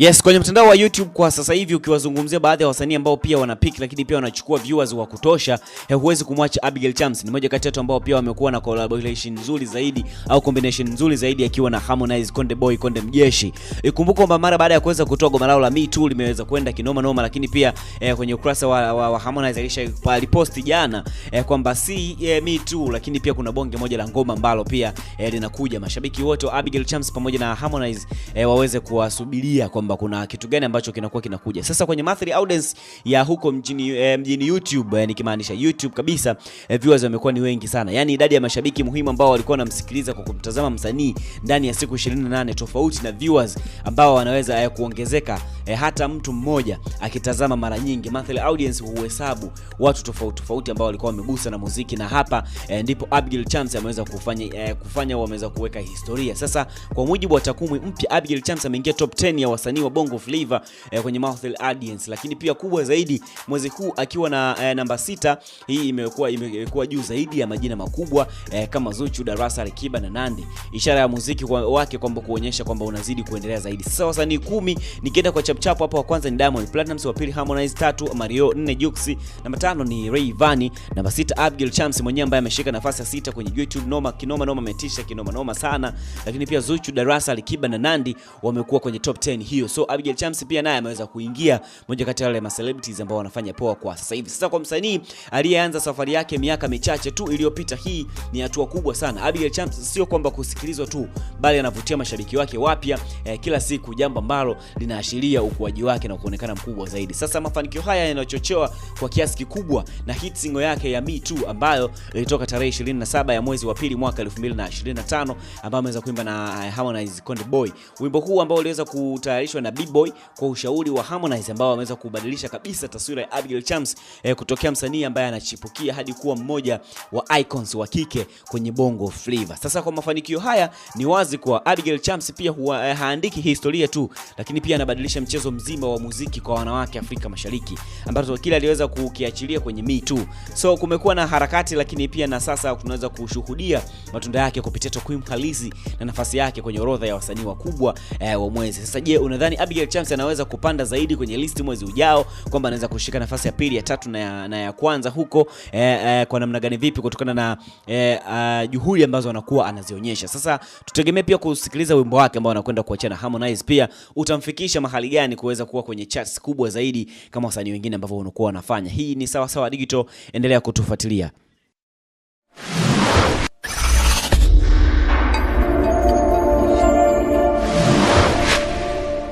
Yes, kwenye mtandao wa YouTube kwa sasa hivi ukiwazungumzia baadhi ya wasanii ambao pia wanapick lakini pia wanachukua viewers wa kutosha, huwezi kumwacha Abigail Chams. Ni moja kati ya watu ambao pia wamekuwa na collaboration nzuri zaidi au combination nzuri zaidi akiwa na Harmonize, Konde Boy, Konde Mjeshi. Ikumbuka kwamba mara baada ya kuweza kutoa goma lao la Me Too limeweza kwenda kinoma noma, lakini pia kwenye ukurasa wa Harmonize alishaposti jana kwamba si Me Too, lakini pia kuna bonge moja la ngoma ambalo pia linakuja. Mashabiki wote wa Abigail Chams pamoja na Harmonize waweze kuwasubiria kwamba kuna kitu gani ambacho kinakuwa kinakuja. Sasa kwenye monthly audience ya huko mjini YouTube, nikimaanisha YouTube kabisa, viewers wamekuwa ni wengi sana. Yaani idadi ya mashabiki muhimu ambao walikuwa wanamsikiliza kwa kumtazama msanii ndani ya siku 28 tofauti na viewers ambao wanaweza kuongezeka hata mtu mmoja akitazama mara nyingi. Monthly audience huhesabu watu tofauti tofauti ambao walikuwa wamegusa na muziki, na hapa ndipo Abigail Chams ameweza kufanya wameweza kuweka historia. Sasa kwa mujibu wa takwimu mpya, Abigail Chams ameingia top 10 ya wasanii wa Bongo Flava kwenye monthly audience, lakini pia kubwa zaidi mwezi huu akiwa na namba 6. Hii imekuwa juu zaidi ya majina makubwa kama Zuchu, Darasa, Alikiba na Nandy, ishara ya muziki wake kwamba kuonyesha kwamba unazidi kuendelea zaidi. Sasa wasanii 10 nikienda kwa chapchap hapo, wa kwanza ni Diamond Platnumz, wa pili Harmonize, 3 Mario, 4 Jux, namba 5 ni Rayvanny, namba 6 Abigail Chams mwenyewe ambaye ameshika nafasi ya 6 kwenye YouTube. Kinoma ametisha kinoma noma sana, lakini pia Zuchu, Darasa, Alikiba na Nandy wamekuwa kwenye top 10 hiyo. So Abigail Chams pia naye ameweza kuingia moja kati ya wale celebrities ambao wanafanya poa kwa sasa hivi. Sasa kwa msanii aliyeanza safari yake miaka michache tu iliyopita, hii ni hatua kubwa sana. Abigail Chams sio kwamba kusikilizwa tu, bali anavutia mashabiki wake wapya kila siku, jambo ambalo linaashiria ukuaji wake na kuonekana mkubwa zaidi. Sasa mafanikio haya yanachochewa kwa kiasi kikubwa na hit single yake ya Me Too ambayo ilitoka tarehe 27 ya mwezi wa pili mwaka 2025, ambayo ameweza kuimba na Harmonize, Konde Boy. Wimbo huu ambao uliweza kutayarishwa na B-Boy kwa ushauri wa Harmonize, ambao ameweza kubadilisha kabisa taswira ya Abigail Chams kutokea msanii ambaye anachipukia hadi kuwa mmoja wa icons wa kike kwenye Bongo Flava. Sasa kwa mafanikio haya ni wazi kwa Abigail Chams pia haandiki historia tu, lakini pia anabadilisha mchezo mzima wa muziki kwa wanawake Afrika Mashariki, ambazo kila aliweza kukiachilia kwenye Me Too. So kumekuwa na harakati, lakini pia na sasa tunaweza kushuhudia matunda yake kupitia takwimu halisi na nafasi yake kwenye orodha ya wasanii wakubwa wa mwezi. Sasa je, unadhani Abigail Chams anaweza kupanda zaidi kwenye list mwezi ujao, kwamba anaweza kushika nafasi ya pili, ya tatu na ya kwanza huko kwa namna gani, vipi, kutokana na juhudi ambazo anakuwa anazionyesha? Sasa tutegemee pia kusikiliza wimbo wake ambao anakwenda kuachia na Harmonize, pia utamfikisha mahali gani kuweza kuwa kwenye charts kubwa zaidi kama wasanii wengine ambao wanakuwa wanafanya. Hii ni Sawa Sawa Digital, endelea kutufuatilia.